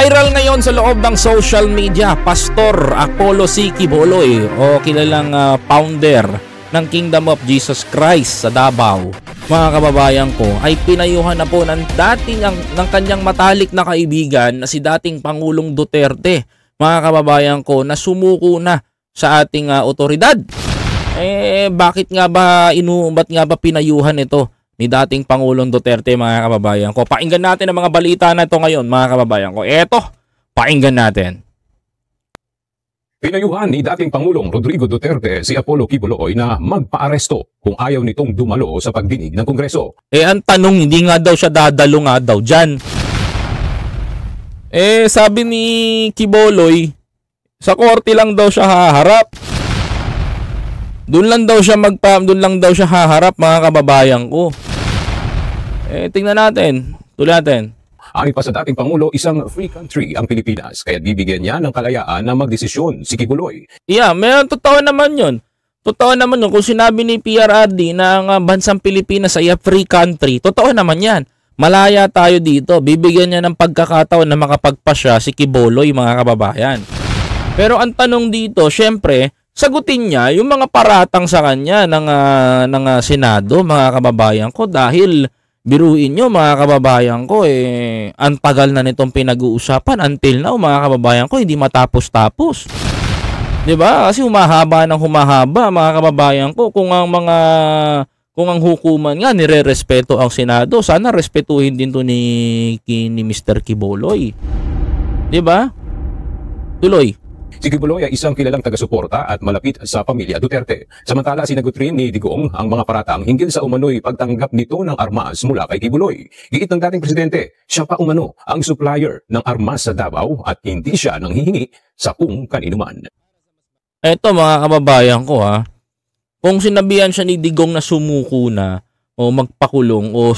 Viral ngayon sa loob ng social media, Pastor Apollo C. Quiboloy o kilalang founder ng Kingdom of Jesus Christ sa Davao, mga kababayan ko, ay pinayuhan na po ng kanyang matalik na kaibigan na si dating Pangulong Duterte, mga kababayan ko, na sumuko na sa ating otoridad. Bakit nga ba pinayuhan ito ni dating Pangulong Duterte, mga kababayan ko? Pakinggan natin ang mga balita na ito ngayon, mga kababayan ko. Eto, pakinggan natin. Pinayuhan ni dating Pangulong Rodrigo Duterte si Apollo Quiboloy na magpaaresto kung ayaw nitong dumalo sa pagdinig ng Kongreso. Ang tanong, hindi nga daw siya dadalo nga daw dyan. Sabi ni Quiboloy, sa korte lang daw siya haharap. Doon lang daw siya haharap, mga kababayan ko. Tingnan natin. Tuloy natin. Ayon pa sa dating Pangulo, isang free country ang Pilipinas, kaya bibigyan niya ng kalayaan na magdesisyon si Quiboloy. Yeah, totoo naman yun. Totoo naman yun. Kung sinabi ni PRRD na ang bansang Pilipinas ay a free country, totoo naman yan. Malaya tayo dito. Bibigyan niya ng pagkakataon na makapagpasya si Quiboloy, mga kababayan. Pero ang tanong dito, syempre, sagutin niya yung mga paratang sa kanya ng Senado, mga kababayan ko, dahil biruin nyo, mga kababayan ko, ang tagal na nitong pinag-uusapan until now, mga kababayan ko, hindi matapos-tapos. 'Di ba? Kasi humahaba, mga kababayan ko. Kung ang hukuman nga nire-respeto ang Senado, sana respetuhin din to ni Mr. Quiboloy. 'Di ba? Tuloy. Si Quiboloy ay isang kilalang taga-suporta at malapit sa pamilya Duterte. Samantala, sinagot rin ni Digong ang mga paratang hinggil sa umano'y pagtanggap nito ng armas mula kay Quiboloy. Giit ng dating presidente, siya pa umano ang supplier ng armas sa Davao at hindi siya nanghihingi sa kung kanino man. Eto, mga kababayan ko, kung sinabihan siya ni Digong na sumuko na o magpakulong o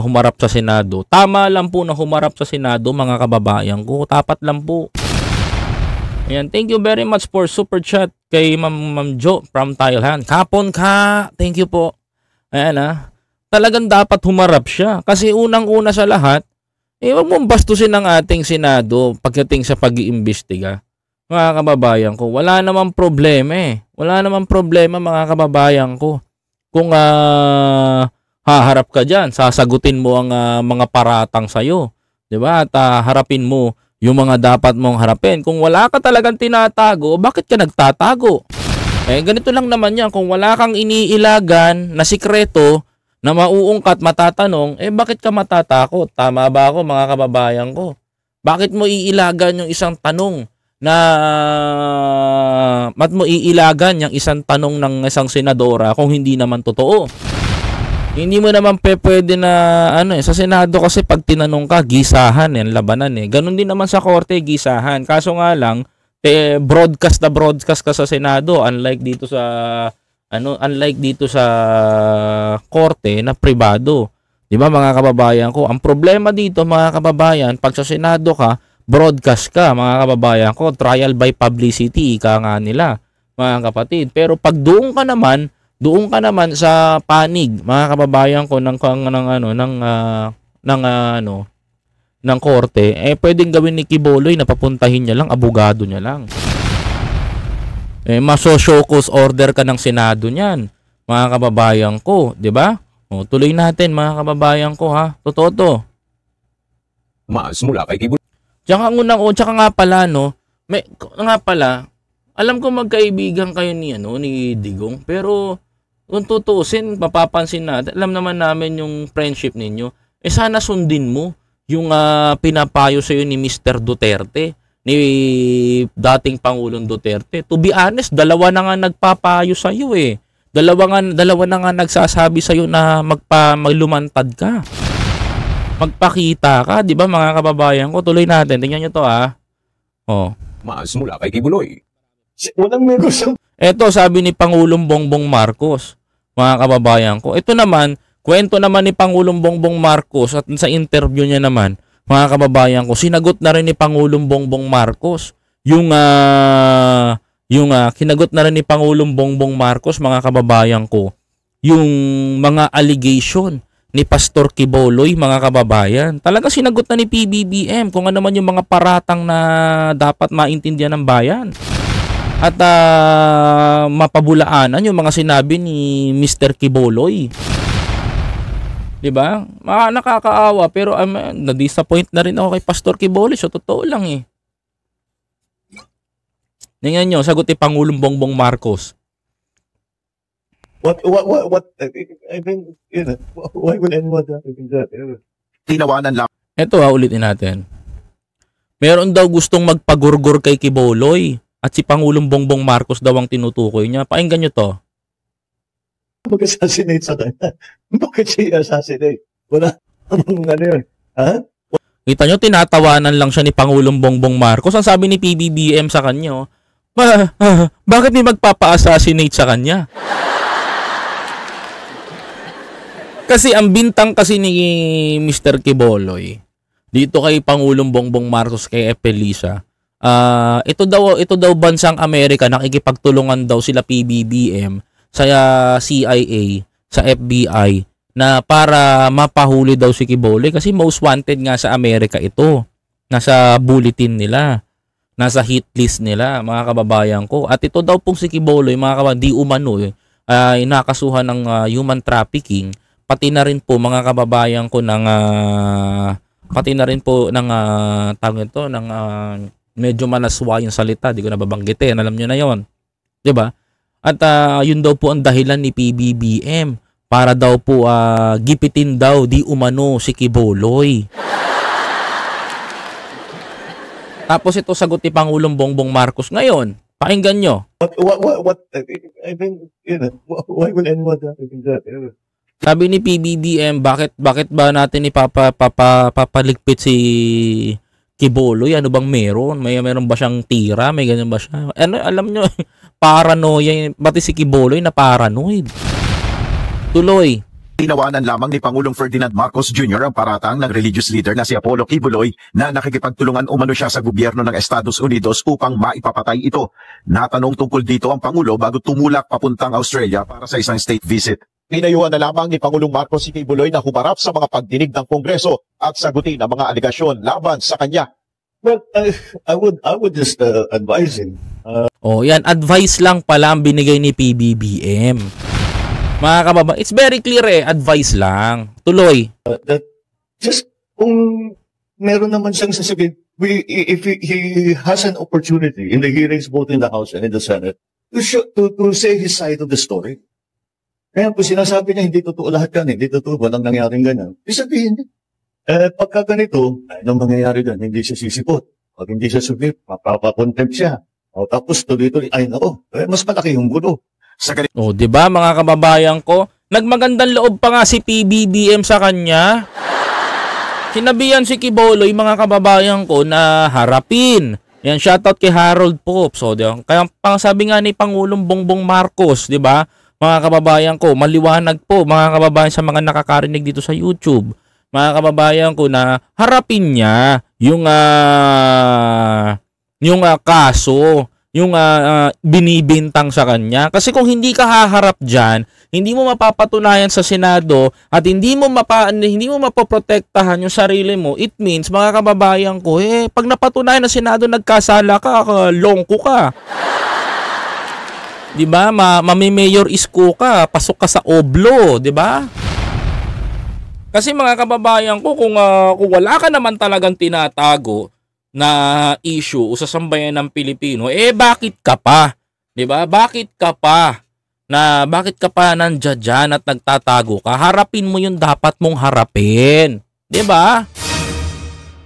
humarap sa Senado, tama lang po na humarap sa Senado, mga kababayan ko. Tapat lang po. Ayan, thank you very much for super chat kay Ma'am Jo from Thailand. Kapon ka, thank you po. Ayan talagang dapat humarap siya. Kasi unang-una sa lahat, huwag mong bastusin ang ating Senado pagdating sa pag-iimbestiga. Mga kababayan ko, wala namang problema Wala namang problema, mga kababayan ko. Kung haharap ka dyan, sasagutin mo ang mga paratang sa'yo. Diba? At harapin mo yung mga dapat mong harapin. Kung wala ka talagang tinatago, bakit ka nagtatago? Ganito lang naman yan. Kung wala kang iniilagan na sikreto na mauungkat, matatanong, bakit ka matatakot? Tama ba ako, mga kababayan ko? Bakit mo iilagan yung isang tanong yung isang tanong ng isang senadora kung hindi naman totoo? Hindi mo naman pwede na sa Senado, kasi pag tinanong ka, gisahan labanan Ganon din naman sa korte, gisahan. Kaso nga lang, broadcast ka sa Senado, unlike dito sa korte na pribado. 'Di ba, mga kababayan ko? Ang problema dito, mga kababayan, pag sa Senado ka, broadcast ka, mga kababayan ko, trial by publicity, ika nga nila, mga kapatid. Pero pag doon ka naman sa panig, mga kababayan ko, ng korte, pwedeng gawin ni Quiboloy na papuntahin niya lang, abogado niya lang. Maso-show cause order ka ng Senado niyan, mga kababayan ko, 'di ba? Tuloy natin, mga kababayan ko, totoo to. Mas mula kay Quiboloy. Tsaka nga pala, alam ko magkaibigan kayo ni Digong, pero kung tutusin, mapapansin natin, alam naman namin yung friendship ninyo. Sana sundin mo yung pinapayo sa'yo ni Mr. Duterte, ni dating Pangulong Duterte. To be honest, dalawa na nga nagpapayo sa'yo Dalawa na nga nagsasabi sa'yo na maglumantad ka. Magpakita ka, di ba, mga kababayan ko? Tuloy natin. Tingnan nyo to, Mas mula kay Quiboloy. Ito, sabi ni Pangulong Bongbong Marcos, mga kababayan ko. Ito naman, kwento naman ni Pangulong Bongbong Marcos, at sa interview niya naman, mga kababayan ko, sinagot na rin ni Pangulong Bongbong Marcos kinagot na rin ni Pangulong Bongbong Marcos, mga kababayan ko, yung mga allegation ni Pastor Quiboloy, mga kababayan. Talagang sinagot na ni PBBM kung ano man yung mga paratang na dapat maintindihan ng bayan. At mapabulaanan yung mga sinabi ni Mr. Quiboloy. 'Di ba? Nakakaawa pero na-disappoint na rin ako kay Pastor Quiboloy. So totoo lang eh. Tingnan nyo, sagot ni Pangulong Bongbong Marcos. What, I mean, you know, why would anyone do that? Tinawanan lang. Ito ulitin natin. Meron daw gustong magpagurgur kay Quiboloy at si Pangulong Bongbong Marcos daw ang tinutukoy niya. Pakinggan nyo to. Mag-assassinate sa kanya. Bakit siya assassinate? Wala namang ano yun. Ha? Kita nyo, tinatawanan lang siya ni Pangulong Bongbong Marcos. Ang sabi ni PBBM sa kanya, bakit may magpapa-assassinate sa kanya? Kasi ang bintang kasi ni Mr. Quiboloy dito kay Pangulong Bongbong Marcos kay Epelisa, ito daw bansang Amerika, nakikipagtulungan daw sila PBBM sa CIA, sa FBI na para mapahuli daw si Quiboloy kasi most wanted nga sa Amerika ito. Nasa bulletin nila, nasa hit list nila, mga kababayan ko. At ito daw pong si Quiboloy, mga kababayan, di umano nakasuhan ng human trafficking, pati na rin po mga kababayan ko ng pati na rin po ng tawag ito ng medyo manaswa yung salita, di ko nababanggitin, alam niyo na 'yon. 'Di ba? At yun daw po ang dahilan ni PBBM para daw po gipitin daw di umano si Quiboloy. Tapos ito sagot ni Pangulong Bongbong Marcos ngayon. Pakinggan nyo. What, I mean, you know, why would anyone do that? Sabi ni PBBM, bakit ba natin papaligpit si Quiboloy? Ano bang meron? Meron ba siyang tira? May ganyan ba siya? Alam nyo, paranoia. Pati si Quiboloy na paranoid. Tuloy. Tinawanan lamang ni Pangulong Ferdinand Marcos Jr. ang paratang ng religious leader na si Apollo Quiboloy na nakikipagtulungan umano siya sa gobyerno ng Estados Unidos upang maipapatay ito. Natanong tungkol dito ang Pangulo bago tumulak papuntang Australia para sa isang state visit. Pinayuhan na lamang ni Pangulong Marcos si Quiboloy na humarap sa mga pagdinig ng Kongreso at sagutin ang mga alegasyon laban sa kanya. Well, I would just advise him. Yan, advice lang pala ang binigay ni PBBM. Mga kababayan, it's very clear advice lang. Tuloy. That just kung meron naman siyang sasabihin, if he has an opportunity in the hearings both in the House and in the Senate to say his side of the story. Kaya po sinasabi niya, hindi totoo lahat yan, hindi totoo, walang nangyaring ganyan. Isabihin niya. Pagka ganito, anong mangyayari doon? Hindi siya sisipot. Pag hindi siya submit, mapapakontempt siya. Tapos tuloy-tuloy, ay nako, mas malaki yung gulo. Di ba mga kababayan ko? Nagmagandang loob pa nga si PBBM sa kanya. Sinabihan si Quiboloy, mga kababayan ko, na harapin. Yan, shoutout kay Harold Pope. So, kaya sabi nga ni Pangulong Bongbong Marcos, di ba? Mga kababayan ko, maliwanag po, mga kababayan sa mga nakakarinig dito sa YouTube. Mga kababayan ko na harapin niya yung kaso, yung binibintang sa kanya. Kasi kung hindi ka haharap diyan, hindi mo mapapatunayan sa Senado at hindi mo mapoprotektahan yung sarili mo, it means, mga kababayan ko, pag napatunayan ng Senado nagkasala ka, longko ka. 'Di ba? Mami-mayor isko ka, pasok ka sa oblo, 'di ba? Kasi mga kababayan ko, kung wala ka naman talagang tinatago na issue sa sambayan ng Pilipino, bakit ka pa? 'Di ba? Bakit ka pa nandiyan dyan at nagtatago ka? Harapin mo yung dapat mong harapin. 'Di ba?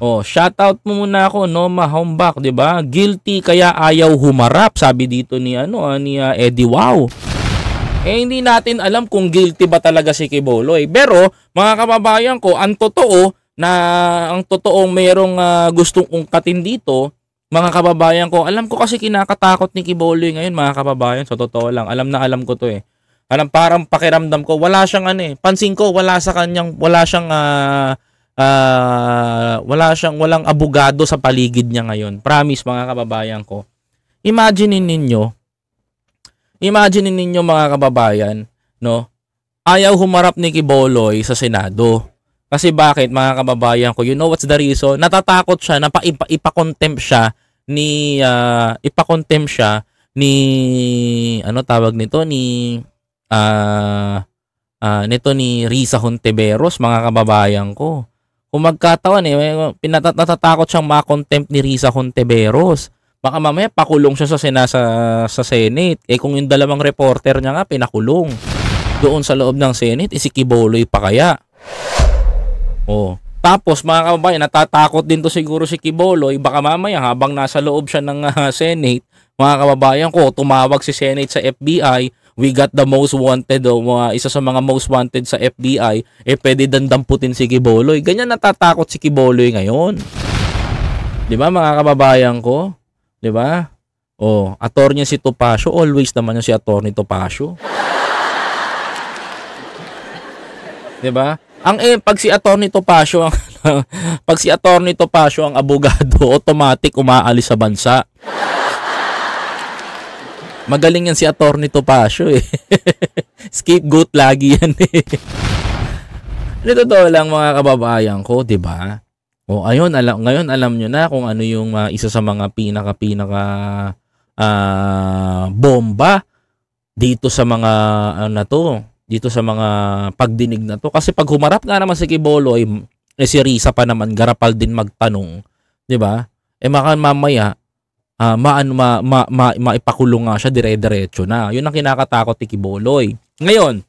Shoutout mo muna ako, Noma Hombak, 'di ba? Guilty kaya ayaw humarap, sabi dito ni Eddie Wow. Hindi natin alam kung guilty ba talaga si Quiboloy. Pero mga kababayan ko, ang totoong merong gustong ungkatin dito, mga kababayan ko, alam ko kasi kinakatakot ni Quiboloy ngayon, mga kababayan, sa totoo lang. Alam ko to parang pakiramdam ko, wala siyang pansin ko, walang abogado sa paligid niya ngayon. Promise, mga kababayan ko. Imagine ninyo mga kababayan, no? ayaw humarap ni Quiboloy sa Senado. Kasi bakit, mga kababayan ko? You know what's the reason? Natatakot siya na ipa-contempt siya ni ano tawag nito, ni Risa Hontiveros, mga kababayan ko. Kung magkataon natatakot siyang ma-contempt ni Risa Hontiveros. Baka mamaya pakulong siya sa Senate. Kung yung dalawang reporter niya nga pinakulong doon sa loob ng Senate, si Quiboloy pa kaya. Tapos mga kababayan, natatakot din to siguro si Quiboloy. Baka mamaya habang nasa loob siya ng Senate, mga kababayan ko, tumawag si Senate sa FBI, we got the most wanted, isa sa mga most wanted sa FBI, pwede dandamputin si Quiboloy. Ganyan natatakot si Quiboloy ngayon. Di ba mga kababayan ko? Di ba? Attorney si Topacio, always naman yung si Attorney Topacio. Di ba? Pag si Attorney Topacio ang abogado, automatic umaalis sa bansa. Magaling yan si Attorney Topacio Scapegoat lagi yan Ito lang mga kababayan ko, 'di ba? Ngayon alam nyo na kung ano yung isa sa mga pinaka bomba dito sa mga dito sa mga pagdinig na to. Kasi pag humarap nga naman si Quiboloy, si Risa pa naman garapal din magtanong, 'di ba? Mamaya maipakulong nga siya dire-diretso na. 'Yun ang kinakatakot ni Quiboloy. Ngayon,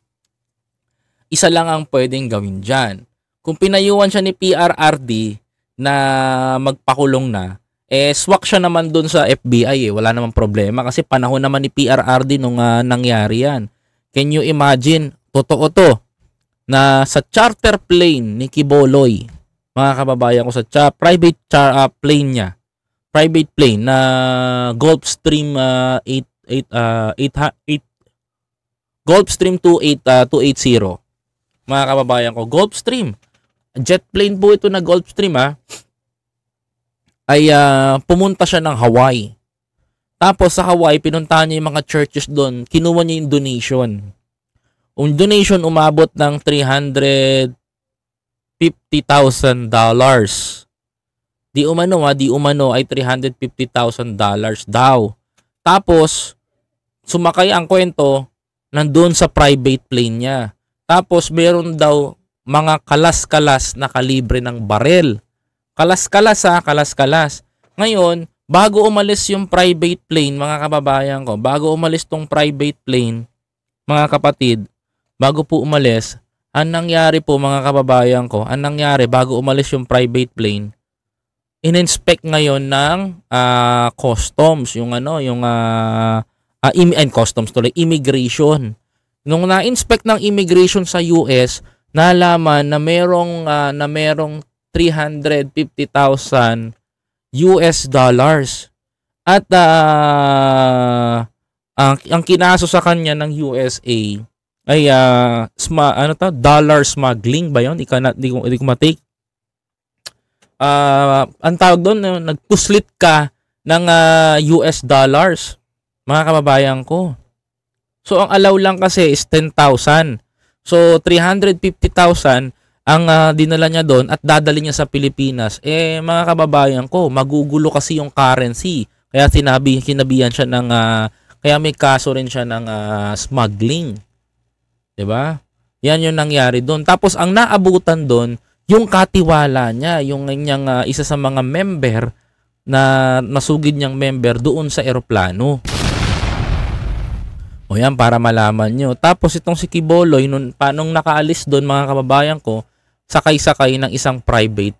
isa lang ang pwedeng gawin diyan. Kung pinayuhan siya ni PRRD na magpakulong na, swak siya naman doon sa FBI wala namang problema kasi panahon naman ni PRRD nung nangyari yan. Can you imagine, totoo to, na sa charter plane ni Quiboloy, mga kababayan ko, sa private plane niya, private plane na Gulfstream 280, mga kababayan ko, Gulfstream, jet plane po ito na Gulfstream ay pumunta siya ng Hawaii. Tapos sa Hawaii, pinuntahan niya yung mga churches doon. Kinuha niya yung donation. Yung donation umabot ng $350,000. Di umano ay $350,000 daw. Tapos, sumakay ang kwento nandun sa private plane niya. Tapos, meron daw mga kalas-kalas na kalibre ng barel. Kalas-kalas. Ngayon, bago umalis yung private plane, mga kababayan ko, bago umalis tong private plane, mga kapatid, bago po umalis, ang nangyari po mga kababayan ko, bago umalis yung private plane, in-inspect ngayon ng customs, immigration. Nung na-inspect ng immigration sa US, nalaman na merong $350,000 at ang kinaso sa kanya ng USA ay dollar smuggling ba yun? Di ko matake. Ang tawag doon, nagpuslit ka ng US dollars, mga kababayan ko. So ang allow lang kasi is 10,000. So 350,000 ang dinala niya doon at dadali niya sa Pilipinas. Mga kababayan ko, magugulo kasi yung currency. Kaya kinabihan siya ng kaya may kaso rin siya ng smuggling. 'Di ba? Yan yung nangyari doon. Tapos ang naabutan doon, yung katiwala niya, yung kanyang isa sa mga member na nasugid niyang member doon sa eroplano. O yan, para malaman nyo. Tapos itong si Quiboloy, nung nakaalis doon, mga kababayan ko, sakay-sakay ng isang private,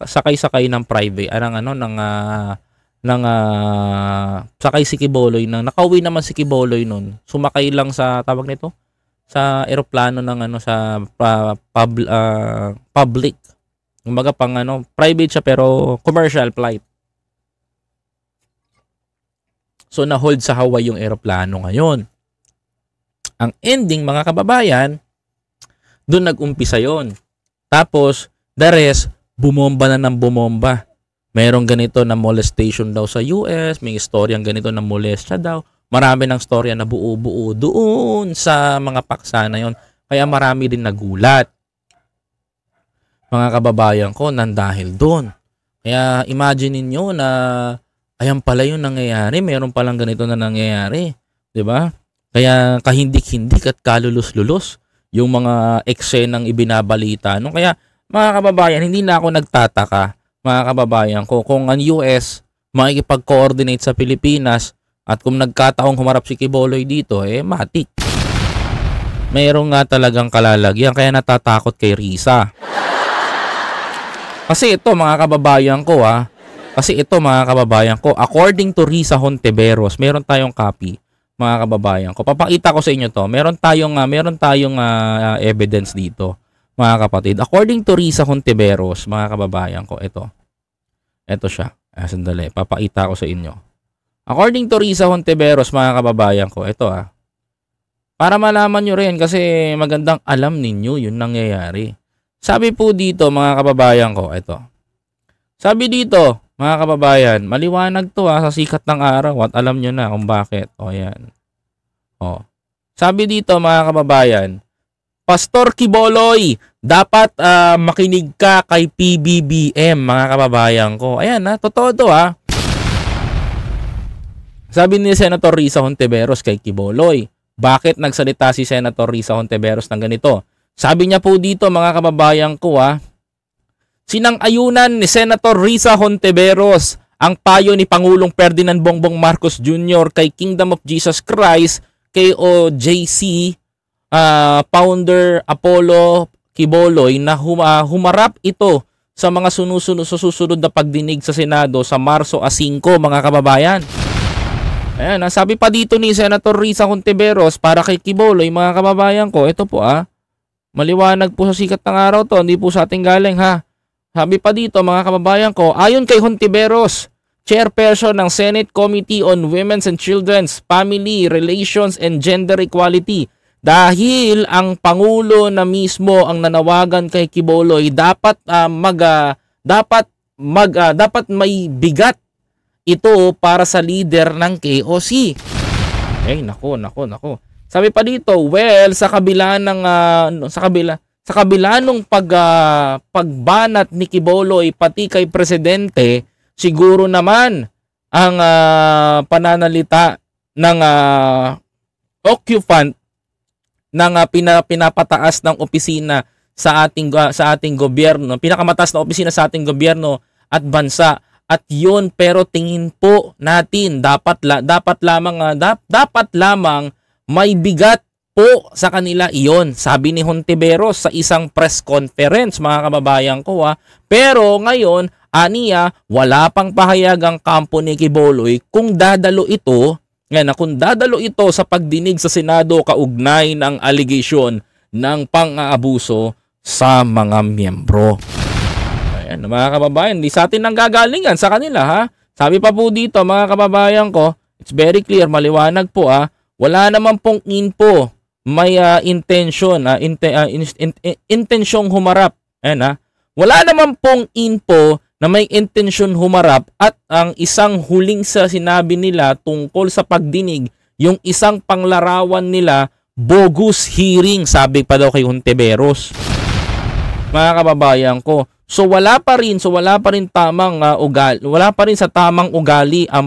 sakay-sakay ng private, sakay si Quiboloy, nakauwi naman si Quiboloy noon. Sumakay lang sa, tawag nito, sa eroplano ng sa public. Kumbaga pang private siya pero commercial flight. So na-hold sa Hawaii yung eroplano ngayon. Ang ending, mga kababayan, doon nag-umpisa yon. Tapos, the rest, bumomba na ng bumomba. Merong ganito na molestation daw sa US, may istoryang ganito na molest siya daw. Marami ng storya na buo-buo doon sa mga paksa na yon. Kaya marami din nagulat. Mga kababayan ko, nandahil doon. Kaya imagine niyo na ayan pala yung nangyayari, meron palang ganito na nangyayari, 'di ba? Kaya kahindik-hindik at kalulus-lulus yung mga eksenang ibinabalita. No? Kaya mga kababayan, hindi na ako nagtataka, mga kababayan ko, kung ang US makikipag-coordinate sa Pilipinas at kung nagkataong humarap si Quiboloy dito, matik. Mayroong nga talagang kalalagyan, kaya natatakot kay Risa. Kasi ito mga kababayan ko according to Risa Hontiveros, meron tayong copy mga kababayan ko. Papakita ko sa inyo to. Meron tayong evidence dito mga kapatid. According to Risa Hontiveros, mga kababayan ko, ito siya. Sandali, papakita ko sa inyo. According to Risa Hontiveros, mga kababayan ko, ito para malaman nyo rin kasi magandang alam ninyo yung nangyayari. Sabi po dito mga kababayan ko, ito. Sabi dito, mga kababayan, maliwanag to sa sikat ng araw at alam nyo na kung bakit. O yan. Sabi dito mga kababayan, Pastor Quiboloy, dapat makinig ka kay PBBM mga kababayan ko. Ayan totoo to Sabi ni Senator Risa Hontiveros kay Quiboloy, bakit nagsalita si Senator Risa Hontiveros ng ganito? Sabi niya po dito mga kababayan ko sinang-ayunan ni Senator Risa Hontiveros ang payo ni Pangulong Ferdinand Bongbong Marcos Jr. kay Kingdom of Jesus Christ, KOJC, founder Apollo Quiboloy na humarap ito sa mga susunod na pagdinig sa Senado sa Marso 5 mga kababayan. Ayan, sabi pa dito ni Senator Risa Hontiveros para kay Quiboloy mga kababayan ko, ito po maliwanag po sa sikat ng araw to, hindi po sa ating galing Sabi pa dito mga kababayan ko, ayon kay Hontiveros, chairperson ng Senate Committee on Women's and Children's Family Relations and Gender Equality, dahil ang Pangulo na mismo ang nanawagan kay Quiboloy, dapat may bigat ito para sa leader ng KOC. Nako. Sabi pa dito, sa kabila nung pagbanat ni Quiboloy pati kay presidente, siguro naman ang pananalita ng occupant ng pinapataas ng opisina sa ating gobyerno, pinakamataas na opisina sa ating gobyerno at bansa. At yun, pero tingin po natin dapat lamang may bigat po sa kanila iyon, sabi ni Hontiveros sa isang press conference mga kababayan ko Pero ngayon, aniya, wala pang pahayag ang kampo ni Quiboloy kung dadalo ito sa pagdinig sa Senado kaugnay ng allegation ng pang-aabuso sa mga miyembro. Ayan, mga kababayan, di sa atin nang gagalingan sa kanila Sabi pa po dito mga kababayan ko, it's very clear, maliwanag po wala naman pong info, may intensyong humarap. Ayan Wala naman pong info na may intensyon humarap at ang isang huling sa sinabi nila tungkol sa pagdinig, yung isang panglarawan nila, bogus hearing, sabi pa daw kay Hontiveros. Mga kababayan ko, so wala pa rin tamang wala pa rin sa tamang ugali ang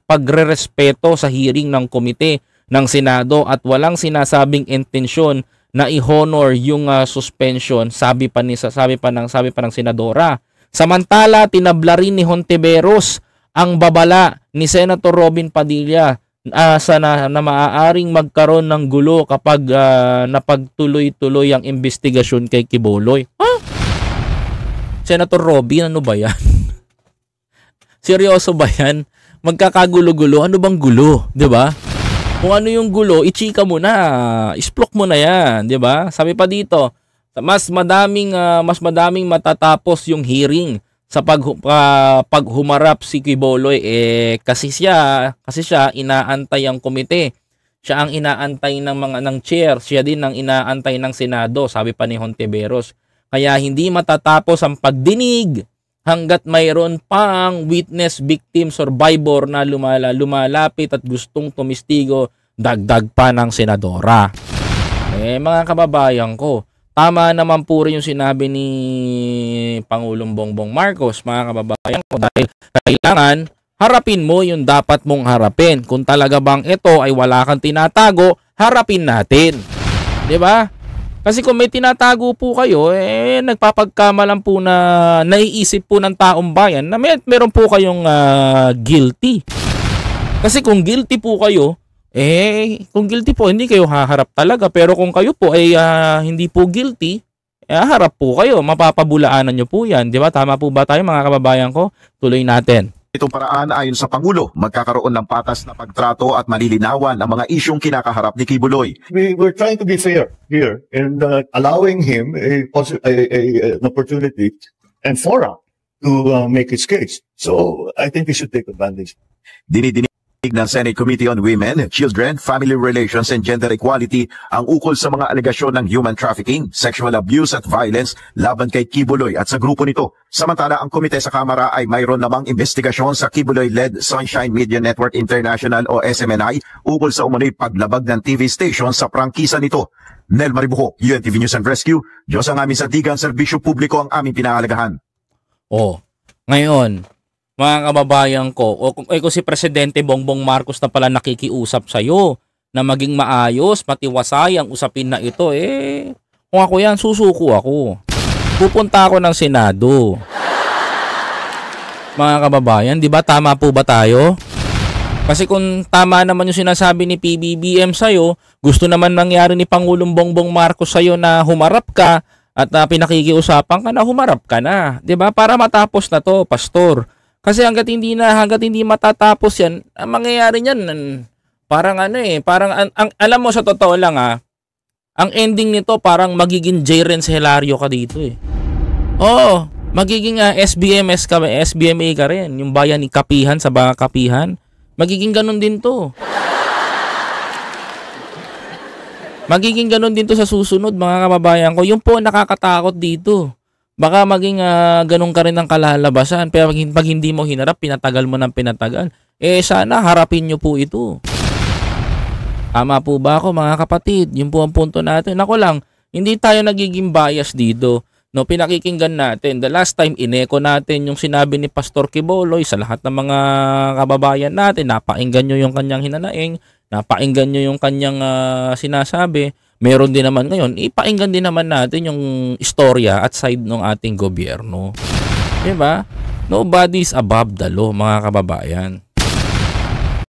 pagrerespeto sa hearing ng komite ng Senado at walang sinasabing intensyon na i-honor yung suspension, sabi pa ng senadora. Samantala, tinabla rin ni Hontiveros ang babala ni Senator Robin Padilla na maaaring magkaroon ng gulo kapag napagtuloy-tuloy ang investigasyon kay Quiboloy. Senator Robin, ano ba yan? Seryoso ba yan? Magkakagulo-gulo? Ano bang gulo? 'Di ba? Kung ano yung gulo, ichika mo na. Isplok mo na yan. 'Di ba? Sabi pa dito, mas madaming matatapos yung hearing sa paghumarap si Quiboloy kasi siya inaantay ang komite. Siya ang inaantay ng chair, siya din ang inaantay ng Senado, sabi pa ni Hontiveros. Kaya hindi matatapos ang pagdinig hanggat mayroon pang witness, victim, survivor na lumalapit at gustong tumistigo, dagdag pa ng senadora. Mga kababayan ko, tama naman po rin yung sinabi ni Pangulong Bongbong Marcos, mga kababayan ko, dahil kailangan harapin mo yung dapat mong harapin. Kung talaga bang ito ay wala kang tinatago, harapin natin. 'Di ba? Kasi kung may tinatago po kayo, nagpapagkamalan po na naiisip po ng taong bayan na meron po kayong guilty. Kasi kung guilty po kayo, kung guilty po, hindi kayo haharap talaga. Pero kung kayo po ay hindi po guilty, harap po kayo. Mapapabulaanan nyo po yan. 'Di ba? Tama po ba tayo, mga kababayan ko? Tuloy natin. Itong paraan ayon sa Pangulo, magkakaroon ng patas na pagtrato at malilinawan ang mga isyong kinakaharap ni Kibuloy. We're trying to be fair here and allowing him an opportunity and forum to make his case. So I think we should take advantage. Dinidinig ng Senate Committee on Women, Children, Family Relations and Gender Equality ang ukol sa mga alegasyon ng human trafficking, sexual abuse at violence laban kay Kibuloy at sa grupo nito. Samantala, ang komite sa Kamara ay mayroon namang investigasyon sa Kibuloy-led Sunshine Media Network International o SMNI ukol sa umano'y paglabag ng TV station sa prangkisa nito. Nel Maribuho, UNTV News and Rescue, Diyos ang aming sandigan, serbisyo publiko ang aming pinahalagahan. Ngayon, mga kababayan ko, kung si Presidente Bongbong Marcos na pala nakikiusap sa'yo na maging maayos, matiwasay ang usapin na ito, kung ako yan, susuko ako. Pupunta ako ng Senado. Mga kababayan, di ba tama po ba tayo? Kasi kung tama naman yung sinasabi ni PBBM sa'yo, gusto naman nangyari ni Pangulong Bongbong Marcos sa'yo na humarap ka at pinakikiusapan ka na humarap ka na. Di ba? Para matapos na to, Pastor. Kasi hanggat hindi matatapos yan, ang mangyayari niyan, parang alam mo sa totoo lang ang ending nito parang magiging Jaren Hilario ka dito magiging SBMA ka rin, yung bayan ni Kapihan sa mga Kapihan, magiging ganun din to. Magiging ganun din to sa susunod, mga kababayan ko. Yung po nakakatakot dito. Baka maging ganun ka rin ang kalalabasan. Pero pag hindi mo hinarap, pinatagal mo ng pinatagal. Sana harapin nyo po ito. Tama po ba ako, mga kapatid? Yun po ang punto natin. Ako lang, hindi tayo nagiging bias dito. No, pinakikinggan natin. The last time, ineko natin yung sinabi ni Pastor Kibuloy sa lahat ng mga kababayan natin. Napakinggan nyo yung kanyang hinanaing. Napakinggan nyo yung kanyang sinasabi. Meron din naman ngayon, ipainggan din naman natin yung istorya at side ng ating gobyerno. Diba? Nobody is above the law, mga kababayan.